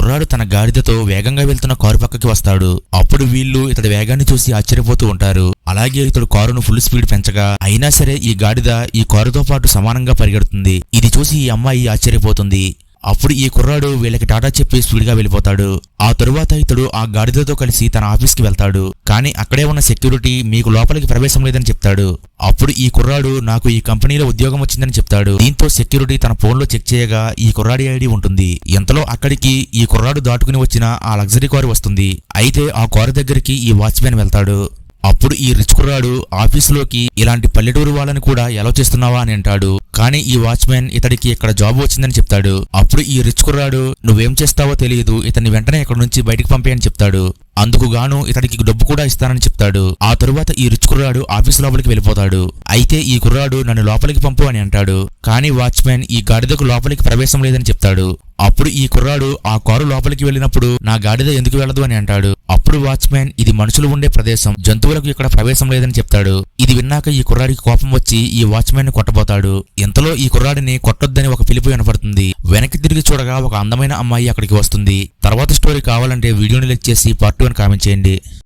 కుర్రాడు తన గాడిదతో వేగంగా వెళ్తున్న కారు పక్కకి వస్తాడు. అప్పుడు వీళ్ళు ఇతడి వేగాన్ని చూసి ఆశ్చర్యపోతూ ఉంటారు. అలాగే ఇతడు కారును ఫుల్ స్పీడ్ పెంచగా అయినా సరే ఈ గాడిద ఈ కారుతో పాటు సమానంగా పరిగెడుతుంది. ఇది చూసి ఈ అమ్మాయి ఆశ్చర్యపోతుంది. అప్పుడు ఈ కుర్రాడు వీళ్ళకి టాటా చెప్పి స్పీడ్ గా వెళ్ళిపోతాడు. ఆ తరువాత ఇతడు ఆ గాడిదతో కలిసి తన ఆఫీస్కి వెళ్తాడు. కానీ అక్కడే ఉన్న సెక్యూరిటీ మీకు లోపలికి ప్రవేశం లేదని చెప్తాడు. అప్పుడు ఈ కుర్రాడు నాకు ఈ కంపెనీలో ఉద్యోగం వచ్చిందని చెప్తాడు. దీంతో సెక్యూరిటీ తన ఫోన్ లో చెక్ చేయగా ఈ కుర్రాడి ఐడి ఉంటుంది. ఇంతలో అక్కడికి ఈ కుర్రాడు దాటుకుని వచ్చిన ఆ లగ్జరీ కారు వస్తుంది. అయితే ఆ కారు దగ్గరికి ఈ వాచ్మెన్ వెళ్తాడు. అప్పుడు ఈ రిచ్ కుర్రాడు ఆఫీసులోకి ఇలాంటి పల్లెటూరు వాళ్ళని కూడా ఎలా చేస్తున్నావా అని అంటాడు. కానీ ఈ వాచ్మెన్ ఇతడికి ఇక్కడ జాబ్ వచ్చిందని చెప్తాడు. అప్పుడు ఈ రిచ్ కుర్రాడు నువ్వేం చేస్తావో తెలియదు, ఇతన్ని వెంటనే ఇక్కడ నుంచి బయటికి పంపేయని చెప్తాడు. అందుకు గాను ఇతడికి డబ్బు కూడా ఇస్తానని చెప్తాడు. ఆ తరువాత ఈ రిచ్ కుర్రాడు ఆఫీసు లోపలికి వెళ్ళిపోతాడు. అయితే ఈ కుర్రాడు నన్ను లోపలికి పంపు అని అంటాడు. కానీ వాచ్మెన్ ఈ గాడిదకు లోపలికి ప్రవేశం లేదని చెప్తాడు. అప్పుడు ఈ కుర్రాడు ఆ కారు లోపలికి వెళ్ళినప్పుడు నా గాడిద ఎందుకు వెళ్ళదు అని అంటాడు. అప్పుడు వాచ్మెన్ ఇది మనుషులు ఉండే ప్రదేశం, జంతువులకు ఇక్కడ ప్రవేశం లేదని చెప్తాడు. ఇది విన్నాక ఈ కుర్రాడికి కోపం వచ్చి ఈ వాచ్మెన్ ని కొట్టబోతాడు. ఇంతలో ఈ కుర్రాడిని కొట్టొద్దని ఒక పిలుపు వినపడుతుంది. వెనక్కి తిరిగి చూడగా ఒక అందమైన అమ్మాయి అక్కడికి వస్తుంది. తర్వాత స్టోరీ కావాలంటే వీడియోని లైక్ చేసి పార్ట్ 2 అని కామెంట్ చేయండి.